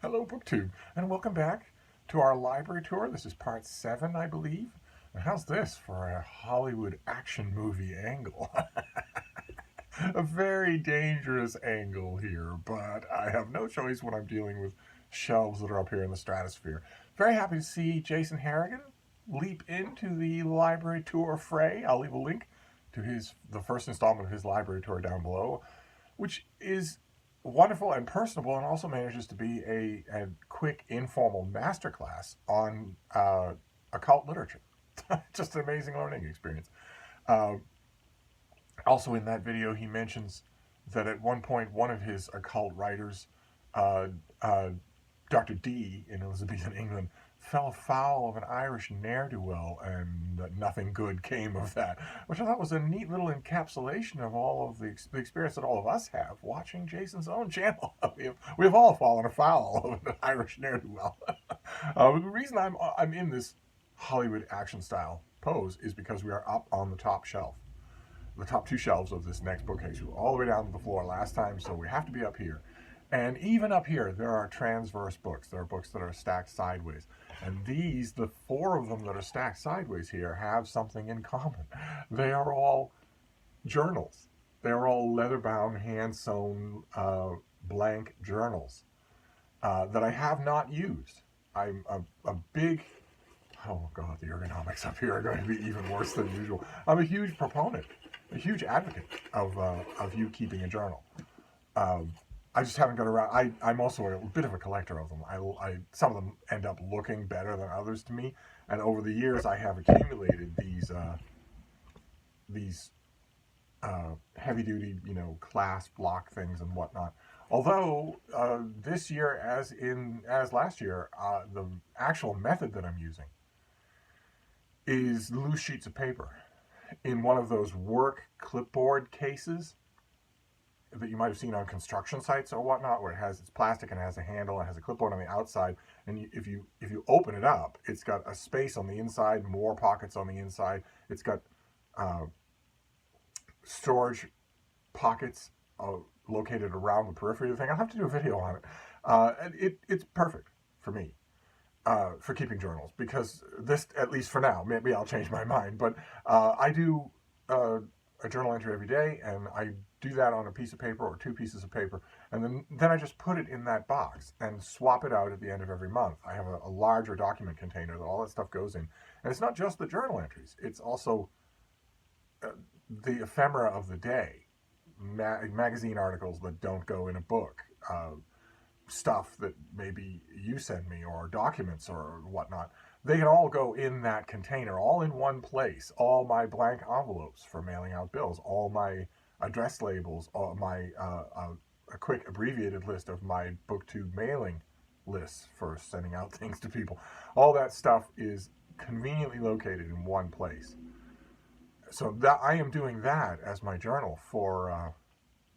Hello, BookTube, and welcome back to our library tour. This is part 7, I believe. And how's this for a Hollywood action movie angle? A very dangerous angle here, but I have no choice when I'm dealing with shelves that are up here in the stratosphere. Very happy to see Jason Harrigan leap into the library tour fray. I'll leave a link to the first installment of his library tour down below, which is wonderful and personable, and also manages to be a quick, informal masterclass on occult literature. Just an amazing learning experience. Uh, Also, in that video, he mentions that at one point, one of his occult writers, uh, uh, Dr. D in Elizabethan England, fell foul of an Irish ne'er-do-well, and that nothing good came of that, which I thought was a neat little encapsulation of all of the experience that all of us have watching Jason's own channel. We have all fallen afoul of an Irish ne'er-do-well. The reason I'm in this Hollywood action style pose is because we are up on the top shelf, the top 2 shelves of this next bookcase. We were all the way down to the floor last time, so we have to be up here. And even up here, there are transverse books. There are books that are stacked sideways. And these, the 4 of them that are stacked sideways here, have something in common. They are all journals. They are all leather-bound, hand-sewn, blank journals that I have not used. I'm a big... Oh, God, the ergonomics up here are going to be even worse than usual. I'm a huge proponent, a huge advocate of you keeping a journal. I just haven't got around. I'm also a bit of a collector of them. Some of them end up looking better than others to me, and over the years I have accumulated these heavy-duty, class block things and whatnot. Although this year, as last year, the actual method that I'm using is loose sheets of paper in one of those work clipboard cases that you might have seen on construction sites or whatnot, where it's plastic and it has a handle and has a clipboard on the outside. And if you open it up, it's got a space on the inside, more pockets on the inside. It's got storage pockets located around the periphery of the thing. I'll have to do a video on it. It's perfect for me. For keeping journals, because this, at least for now, maybe I'll change my mind, but I do a journal entry every day, and I do that on a piece of paper or 2 pieces of paper, and then I just put it in that box and swap it out at the end of every month. I have a larger document container that all that stuff goes in, and it's not just the journal entries, it's also the ephemera of the day, magazine articles that don't go in a book, stuff that maybe you send me, or documents or whatnot. They can all go in that container, all in one place. All my blank envelopes for mailing out bills, all my address labels, all my a quick abbreviated list of my BookTube mailing lists for sending out things to people. All that stuff is conveniently located in one place. So that I am doing that as my journal for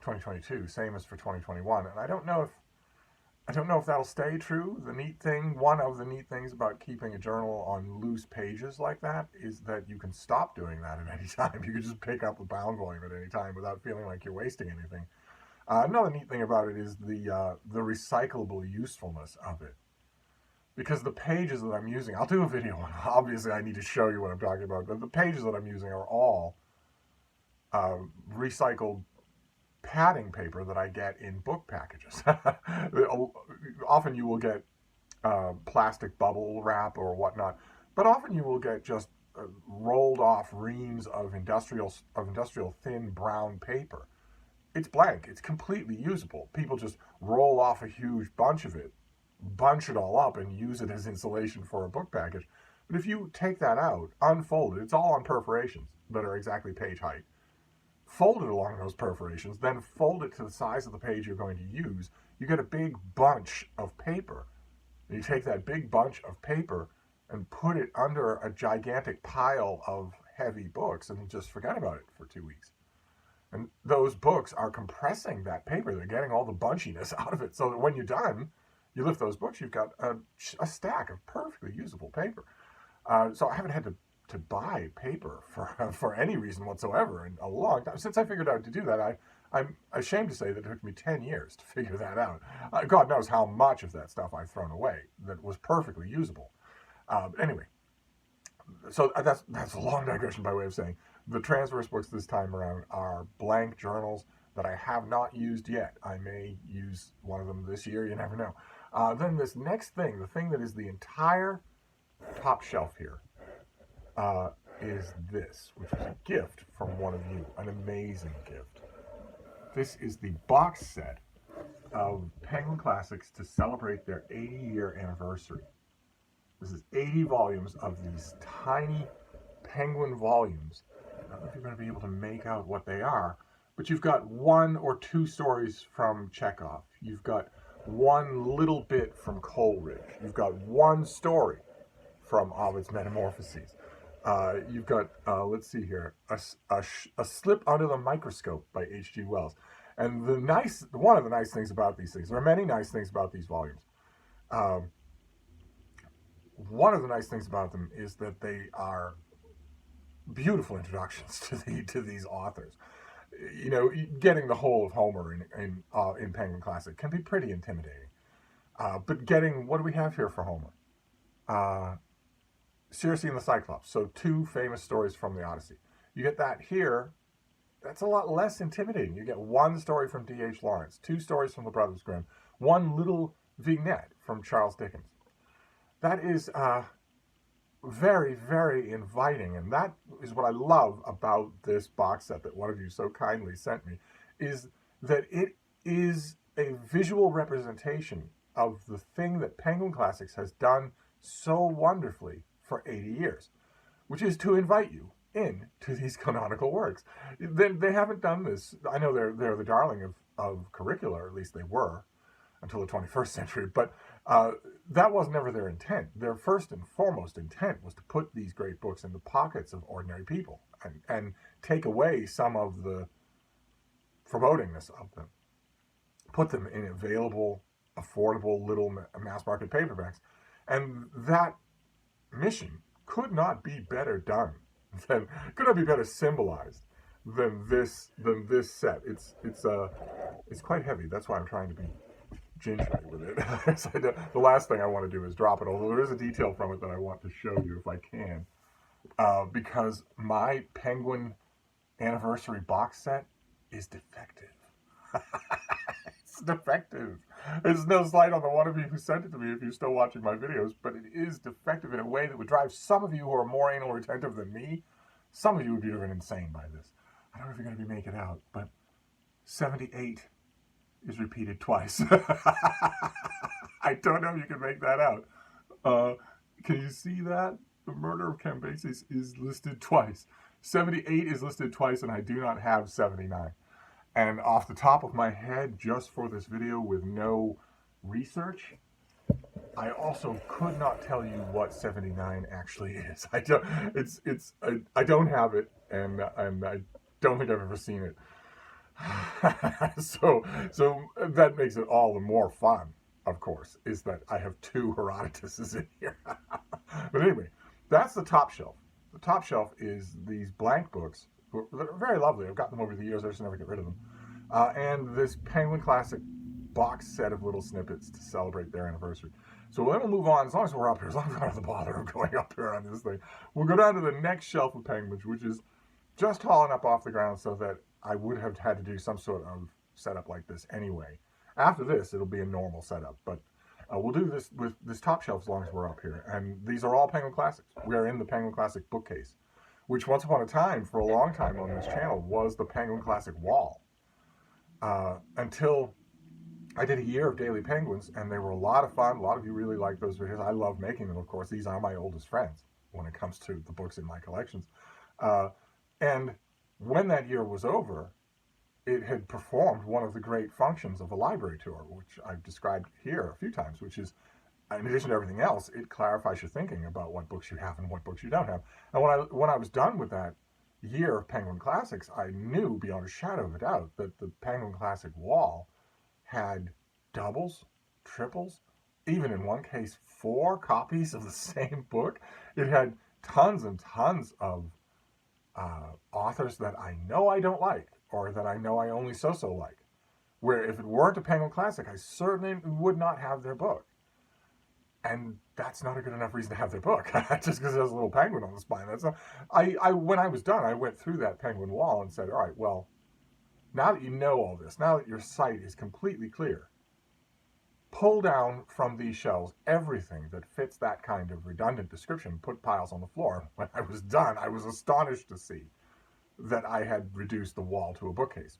2022, same as for 2021. And I don't know if that'll stay true. One of the neat things about keeping a journal on loose pages like that is that you can stop doing that at any time. You can just pick up the bound volume at any time without feeling like you're wasting anything. Another neat thing about it is the recyclable usefulness of it. Because the pages that I'm using, I'll do a video on. Obviously, I need to show you what I'm talking about, but the pages that I'm using are all recycled padding paper that I get in book packages. Often you will get plastic bubble wrap or whatnot, but often you will get just rolled off reams of industrial thin brown paper. It's blank. It's completely usable. People just roll off a huge bunch of it, bunch it all up, and use it as insulation for a book package. But if you take that out, unfold it, it's all on perforations that are exactly page height. Fold it along those perforations, then fold it to the size of the page you're going to use. You get a big bunch of paper. And you take that big bunch of paper and put it under a gigantic pile of heavy books and just forget about it for 2 weeks. And those books are compressing that paper. They're getting all the bunchiness out of it, so that when you're done, you lift those books, you've got a stack of perfectly usable paper. So I haven't had to buy paper for any reason whatsoever in a long time. Since I figured out to do that, I'm ashamed to say that it took me 10 years to figure that out. God knows how much of that stuff I've thrown away that was perfectly usable. Anyway, so that's a long digression by way of saying the transverse books this time around are blank journals that I have not used yet. I may use one of them this year, you never know. Then this next thing, the thing that is the entire top shelf here, is this, which is a gift from one of you, an amazing gift. This is the box set of Penguin Classics to celebrate their 80-year anniversary. This is 80 volumes of these tiny Penguin volumes. I don't know if you're going to be able to make out what they are, but you've got 1 or 2 stories from Chekhov. You've got one little bit from Coleridge. You've got one story from Ovid's Metamorphoses. You've got, let's see here, a Slip Under the Microscope by H.G. Wells. And one of the nice things about these things, there are many nice things about these volumes. One of the nice things about them is that they are beautiful introductions to these authors. You know, getting the whole of Homer in Penguin Classic can be pretty intimidating. But getting, what do we have here for Homer? Circe and the Cyclops. So 2 famous stories from the Odyssey. You get that here. That's a lot less intimidating. You get 1 story from D.H. Lawrence, 2 stories from the Brothers Grimm, 1 little vignette from Charles Dickens. That is very, very inviting, and that is what I love about this box set that one of you so kindly sent me, is that it is a visual representation of the thing that Penguin Classics has done so wonderfully for 80 years, which is to invite you into these canonical works. They haven't done this. I know they're the darling of curricula, or at least they were, until the 21st century, but that was never their intent. Their first and foremost intent was to put these great books in the pockets of ordinary people and take away some of the forebodingness of them, put them in available, affordable little mass market paperbacks. And that mission could not be better done, could not be better symbolized than this set. It's quite heavy. That's why I'm trying to be gingerly with it. The last thing I want to do is drop it, although there is a detail from it that I want to show you if I can, because my Penguin anniversary box set is defective. It's defective. There's no slight on the one of you who sent it to me if you're still watching my videos, but it is defective in a way that would drive some of you who are more anal retentive than me. Some of you would be driven insane by this. I don't know if you're going to be making it out, but 78 is repeated twice. I don't know if you can make that out. Can you see that? The murder of Cambyses is listed twice. 78 is listed twice, and I do not have 79. And off the top of my head, just for this video with no research, I also could not tell you what 79 actually is. I don't have it, and I don't think I've ever seen it. So that makes it all the more fun, of course, is that I have 2 Herodotuses in here. But anyway, that's the top shelf. The top shelf is these blank books that are very lovely. I've got them over the years. I just never get rid of them. And this Penguin Classic box set of little snippets to celebrate their anniversary. So then we'll move on, as long as we're up here, as long as we don't have the bother of going up here on this thing. We'll go down to the next shelf of Penguins, which is just hauling up off the ground so that I would have had to do some sort of setup like this anyway. After this, it'll be a normal setup, but we'll do this with this top shelf as long as we're up here. And these are all Penguin Classics. We are in the Penguin Classic bookcase, which once upon a time, for a long time on this channel, was the Penguin Classic wall. Until I did a year of Daily Penguins, and they were a lot of fun. A lot of you really like those videos. I love making them, of course. These are my oldest friends when it comes to the books in my collections. And when that year was over, it had performed one of the great functions of a library tour, which I've described here a few times, which is, in addition to everything else, it clarifies your thinking about what books you have and what books you don't have. And when I was done with that year of Penguin Classics, I knew beyond a shadow of a doubt that the Penguin Classic wall had doubles, triples, even in one case, 4 copies of the same book. It had tons and tons of authors that I know I don't like, or that I know I only so-so like. Where if it weren't a Penguin Classic, I certainly would not have their book. And that's not a good enough reason to have their book, just because there's a little penguin on the spine. That's not, when I was done, I went through that penguin wall and said, all right, well, now that you know all this, now that your sight is completely clear, pull down from these shelves everything that fits that kind of redundant description, put piles on the floor. When I was done, I was astonished to see that I had reduced the wall to a bookcase.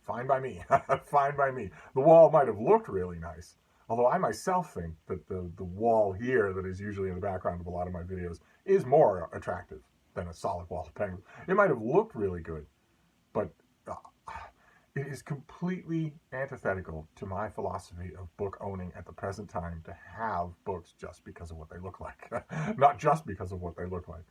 Fine by me. Fine by me. The wall might have looked really nice, although I myself think that the wall here that is usually in the background of a lot of my videos is more attractive than a solid wall of penguins. It might have looked really good, but it is completely antithetical to my philosophy of book owning at the present time to have books just because of what they look like. Not just because of what they look like.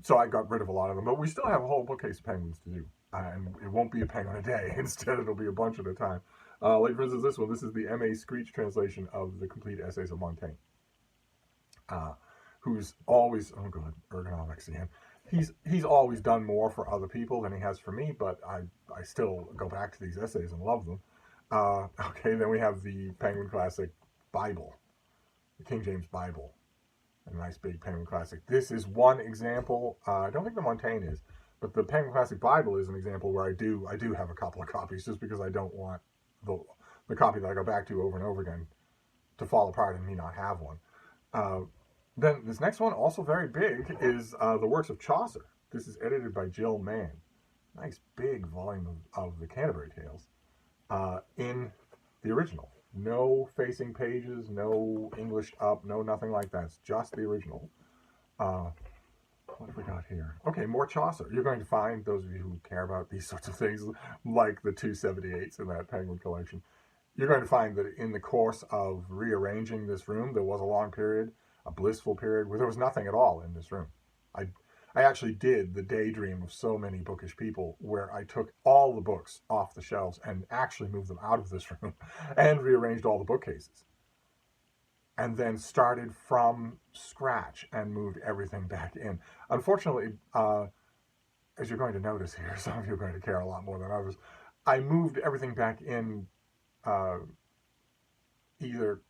So I got rid of a lot of them, but we still have a whole bookcase of penguins to do. And it won't be a penguin a day. Instead, it'll be a bunch at a time. Like, for instance, this one. This is the M.A. Screech translation of the complete essays of Montaigne. Who's always, oh god, ergonomics again. He's always done more for other people than he has for me, but I still go back to these essays and love them. Okay, then we have the Penguin Classic Bible, the King James Bible, a nice big Penguin Classic. This is one example. I don't think the Montaigne is, but the Penguin Classic Bible is an example where I do have a couple of copies, just because I don't want the copy that I go back to over and over again to fall apart and me not have one. Then this next one, also very big, is the Works of Chaucer. This is edited by Jill Mann. Nice big volume of the Canterbury Tales in the original. No facing pages, no Englished up, no nothing like that. It's just the original. What have we got here? Okay, more Chaucer. You're going to find, those of you who care about these sorts of things, like the 278s in that Penguin collection, you're going to find that in the course of rearranging this room, there was a long period, a blissful period, where there was nothing at all in this room. I actually did the daydream of so many bookish people, where I took all the books off the shelves and actually moved them out of this room and rearranged all the bookcases. And then started from scratch and moved everything back in. Unfortunately, as you're going to notice here, some of you are going to care a lot more than others, I moved everything back in either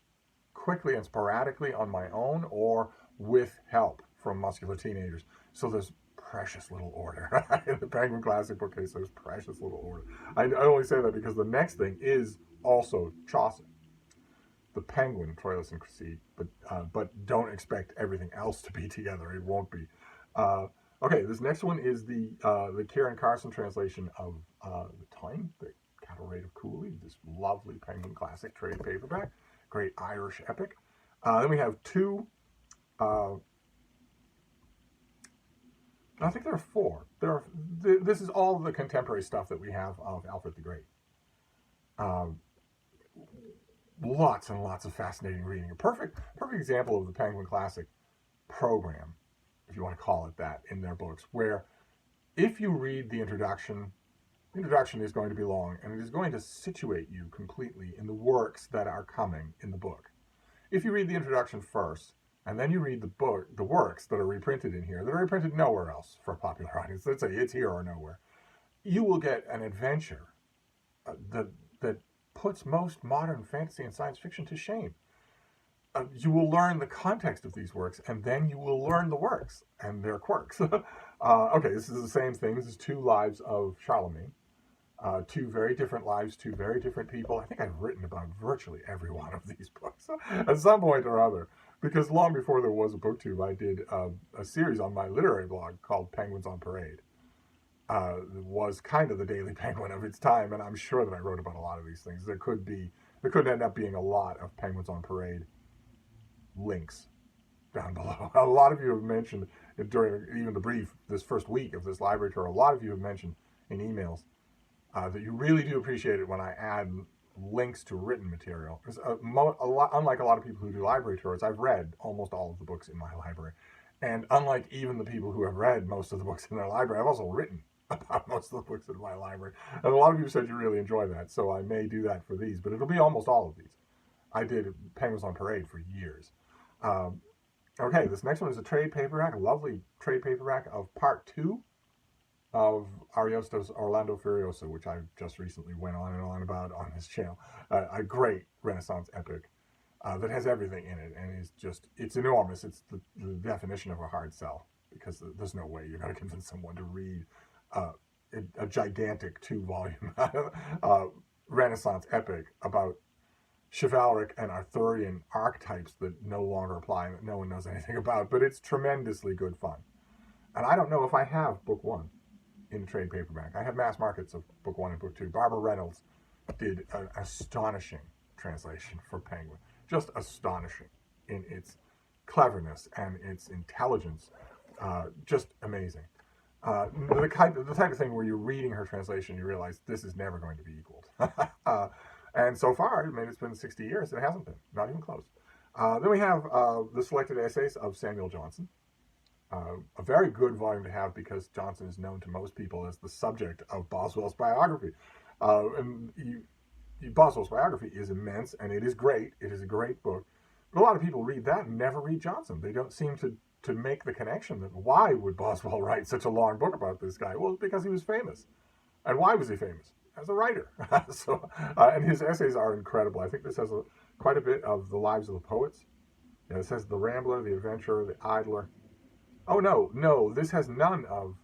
quickly and sporadically on my own or with help from muscular teenagers. So there's precious little order. In the Penguin Classic bookcase, there's precious little order. I only say that because the next thing is also Chaucer. The Penguin, Troilus and Cresside, but don't expect everything else to be together. It won't be. Okay, this next one is the Kieran Carson translation of The Time, the Cattle Raid of Cooley, this lovely Penguin Classic trade paperback, great Irish epic. Then we have two, I think there are four. This is all the contemporary stuff that we have of Alfred the Great. Lots and lots of fascinating reading. A perfect example of the Penguin Classic program, if you want to call it that, in their books, where if you read the introduction is going to be long, and it is going to situate you completely in the works that are coming in the book. If you read the introduction first, and then you read the works that are reprinted in here, that are reprinted nowhere else for a popular audience, let's say it's here or nowhere, you will get an adventure that puts most modern fantasy and science fiction to shame. You will learn the context of these works, and then you will learn the works and their quirks. Okay, this is the same thing. This is two lives of Charlemagne. Two very different lives, two very different people. I think I've written about virtually every one of these books at some point or other, because long before there was a booktube, I did a series on my literary blog called Penguins on Parade. It was kind of the Daily Penguin of its time, and I'm sure that I wrote about a lot of these things. There could end up being a lot of Penguins on Parade links down below. A lot of you have mentioned during even this first week of this library tour, a lot of you have mentioned in emails that you really do appreciate it when I add links to written material. Unlike a lot of people who do library tours, I've read almost all of the books in my library. And unlike even the people who have read most of the books in their library, I've also written about most of the books in my library. And a lot of you said you really enjoy that, so I may do that for these, but it'll be almost all of these. I did Penguins on Parade for years. Okay, this next one is a trade paperback, a lovely trade paperback of part 2 of Ariosto's Orlando Furioso, which I just recently went on and on about on this channel. A great Renaissance epic that has everything in it, and it's enormous. It's the definition of a hard sell, because there's no way you're going to convince someone to read a gigantic 2-volume Renaissance epic about chivalric and Arthurian archetypes that no longer apply and that no one knows anything about, but it's tremendously good fun. And I don't know if I have book 1 in trade paperback. I have mass markets of book 1 and book 2. Barbara Reynolds did an astonishing translation for Penguin. Just astonishing in its cleverness and its intelligence. Just amazing. The type of thing where you're reading her translation, you realize this is never going to be equaled. And so far, I mean, it's been 60 years, it hasn't been, not even close. Then we have the selected essays of Samuel Johnson. A very good volume to have, because Johnson is known to most people as the subject of Boswell's biography. Boswell's biography is immense, and it is great. It is a great book. But a lot of people read that and never read Johnson. They don't seem to make the connection that why would Boswell write such a long book about this guy? Well, because he was famous. And why was he famous? As a writer. And his essays are incredible. I think this has quite a bit of the lives of the poets. It says the Rambler, the Adventurer, the Idler. Oh, no, this has none of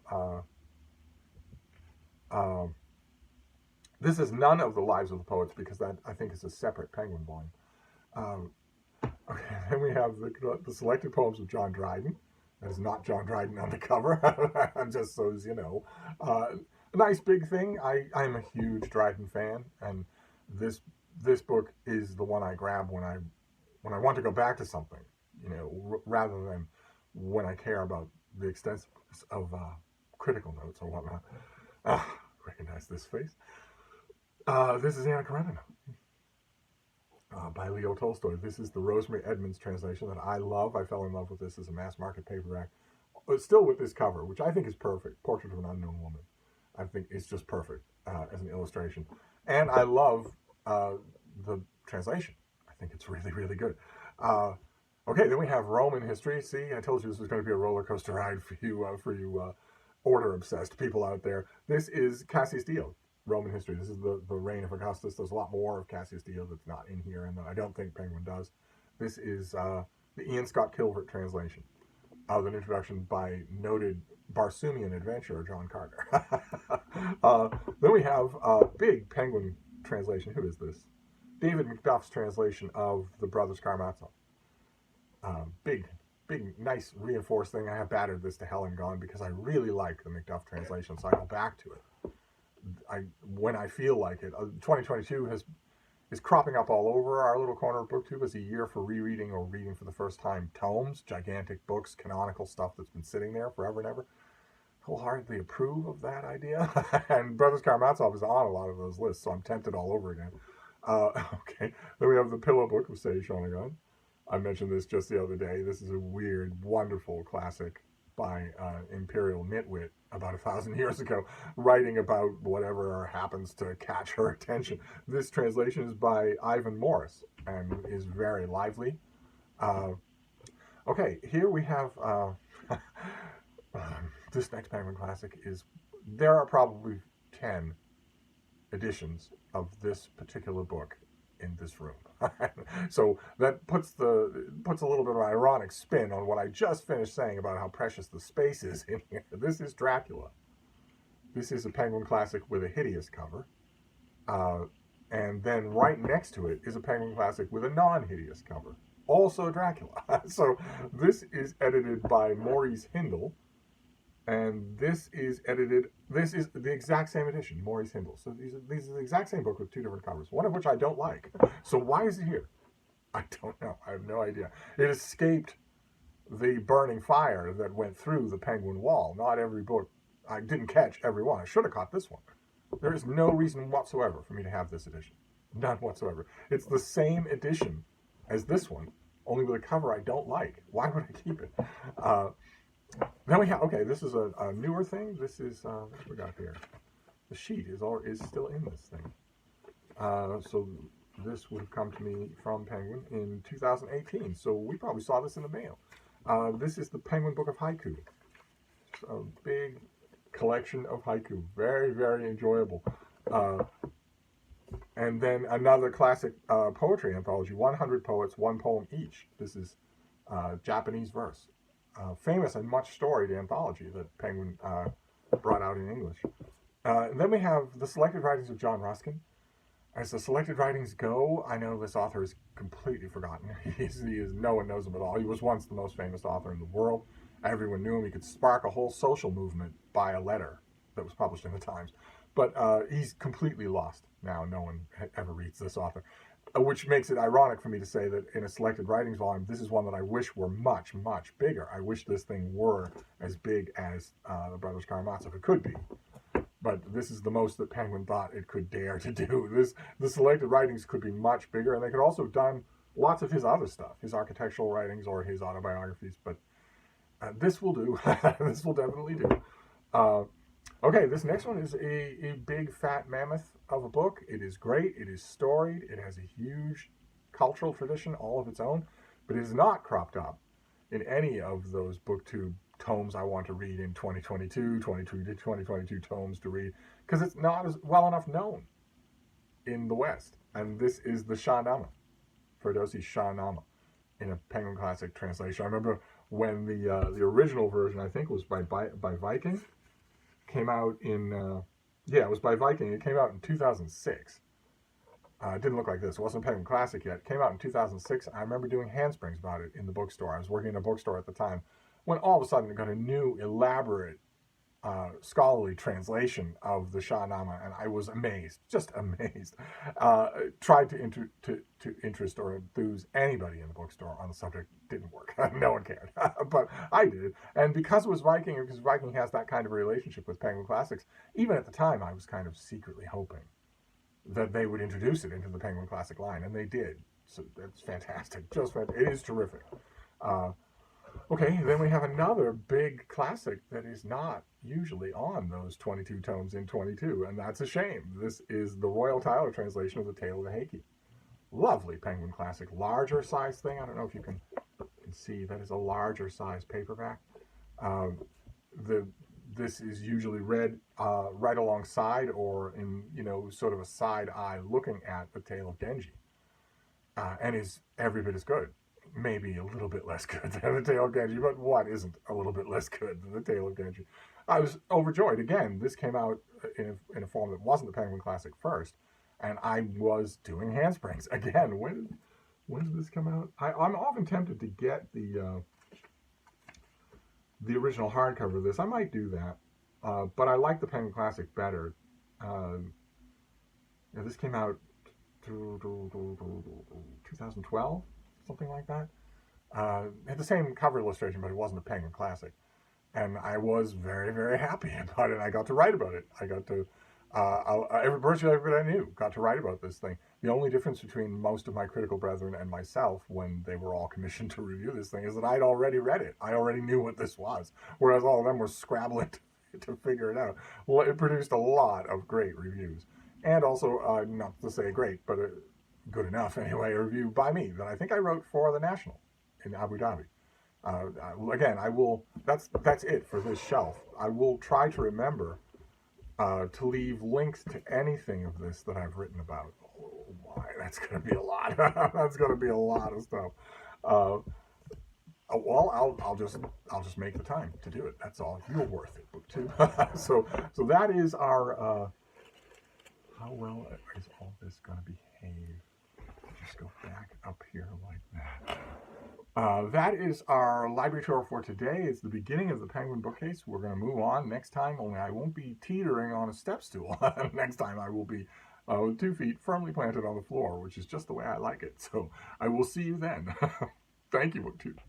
the lives of the poets, because that, I think, is a separate Penguin volume. Okay, then we have the selected poems of John Dryden. That is not John Dryden on the cover, just so as you know. A nice big thing. I'm a huge Dryden fan, and this book is the one I grab when I want to go back to something, rather than when I care about the extensiveness of critical notes or whatnot. Recognize this face. This is Anna Karenina by Leo Tolstoy. This is the Rosemary Edmonds translation that I love. I fell in love with this as a mass market paperback. But still with this cover, which I think is perfect. Portrait of an Unknown Woman. I think it's just perfect as an illustration. And I love the translation. I think it's really, really good. Okay, then we have Roman history. See, I told you this was going to be a roller coaster ride for you order-obsessed people out there. This is Cassie Steele, Roman history. This is the reign of Augustus. There's a lot more of Cassie Steele that's not in here, and I don't think Penguin does. This is the Ian Scott Kilvert translation of an introduction by noted Barsoomian adventurer John Carter. Then we have a big Penguin translation. Who is this? David Mcduff's translation of The Brothers Karamazov. Big, nice reinforced thing. I have battered this to hell and gone because I really like the Mcduff translation, so I go back to it when I feel like it. 2022 is cropping up all over our little corner of BookTube as a year for rereading or reading for the first time tomes, gigantic books, canonical stuff that's been sitting there forever and ever. Wholeheartedly approve of that idea. And Brothers Karamazov is on a lot of those lists, so I'm tempted all over again. Okay, then we have the Pillow Book of Say Shahnameh. I mentioned this just the other day. This is a weird, wonderful classic by Imperial Nitwit about 1,000 years ago, writing about whatever happens to catch her attention. This translation is by Ivan Morris and is very lively. Okay, here we have this next Penguin Classic there are probably 10 editions of this particular book in this room. So that puts a little bit of an ironic spin on what I just finished saying about how precious the space is in here. This is Dracula. This is a Penguin Classic with a hideous cover. And then right next to it is a Penguin Classic with a non-hideous cover. Also Dracula. So this is edited by Maurice Hindle. And this is the exact same edition, Maurice Hindle. So these are the exact same book with two different covers, one of which I don't like. So why is it here? I don't know. I have no idea. It escaped the burning fire that went through the Penguin wall. Not every book. I didn't catch every one. I should have caught this one. There is no reason whatsoever for me to have this edition. None whatsoever. It's the same edition as this one, only with a cover I don't like. Why would I keep it? Then we have, okay, this is a newer thing. This is, what we got here? The sheet is still in this thing. So this would have come to me from Penguin in 2018. So we probably saw this in the mail. This is the Penguin Book of Haiku. A big collection of haiku. Very, very enjoyable. And then another classic poetry anthology, 100 Poets, one poem each. This is Japanese verse. Famous and much storied anthology that Penguin brought out in English. And then we have the selected writings of John Ruskin. As the selected writings go, I know this author is completely forgotten. He is no one knows him at all. He was once the most famous author in the world. Everyone knew him. He could spark a whole social movement by a letter that was published in the Times. But he's completely lost now. No one ever reads this author, which makes it ironic for me to say that in a selected writings volume, this is one that I wish were much, much bigger. I wish this thing were as big as the Brothers Karamazov. It could be. But this is the most that Penguin thought it could dare to do. The selected writings could be much bigger, and they could also have done lots of his other stuff, his architectural writings or his autobiographies. But this will do. This will definitely do. Okay, this next one is a big fat mammoth of a book. It is great. It is storied. It has a huge cultural tradition all of its own, but it is not cropped up in any of those BookTube tomes I want to read in 2022 tomes to read, because it's not as well enough known in the West. And this is the Shahnameh, Ferdowsi's Shahnameh, in a Penguin Classic translation. I remember when the original version, I think, was by Viking, came out in, it was by Viking. It came out in 2006. It didn't look like this. It wasn't Penguin Classic yet. It came out in 2006. I remember doing handsprings about it in the bookstore. I was working in a bookstore at the time, when all of a sudden it got a new, elaborate, scholarly translation of the Shahnameh, and I was amazed, just amazed. Tried to interest or enthuse anybody in the bookstore on the subject. Didn't work. No one cared. But I did. And because it was Viking, and because Viking has that kind of a relationship with Penguin Classics, even at the time I was kind of secretly hoping that they would introduce it into the Penguin Classic line, and they did. So that's fantastic. Just fantastic. It is terrific. Okay, then we have another big classic that is not usually on those 22 tomes in 22, and that's a shame. This is the Royal Tyler translation of The Tale of the Hagy. Lovely Penguin Classic, larger size thing. I don't know if you can see, that is a larger size paperback. This is usually read right alongside or in, sort of a side eye looking at The Tale of Genji, and is every bit as good. Maybe a little bit less good than The Tale of Genji, but what isn't a little bit less good than The Tale of Genji? I was overjoyed. Again, this came out in a form that wasn't the Penguin Classic first, and I was doing handsprings. Again, when did this come out? I'm often tempted to get the original hardcover of this. I might do that, but I like the Penguin Classic better. This came out 2012. Something like that. It had the same cover illustration, but it wasn't a Penguin Classic. And I was very, very happy about it. I got to write about it. I got to, virtually everybody I knew got to write about this thing. The only difference between most of my critical brethren and myself, when they were all commissioned to review this thing, is that I'd already read it. I already knew what this was, whereas all of them were scrabbling to figure it out. Well, it produced a lot of great reviews. And also, not to say great, but good enough anyway, a review by me that I think I wrote for the National in Abu Dhabi. Again, I will, that's it for this shelf. I will try to remember to leave links to anything of this that I've written about. Oh my, that's going to be a lot. That's going to be a lot of stuff. Well, I'll just make the time to do it. That's all. You're worth it, BookTube. So that is our, how well is all this going to behave? Just go back up here like that. That is our library tour for today. It's the beginning of the Penguin Bookcase. We're going to move on next time, only I won't be teetering on a step stool. Next time I will be with 2 feet firmly planted on the floor, which is just the way I like it. So I will see you then. Thank you, BookTube.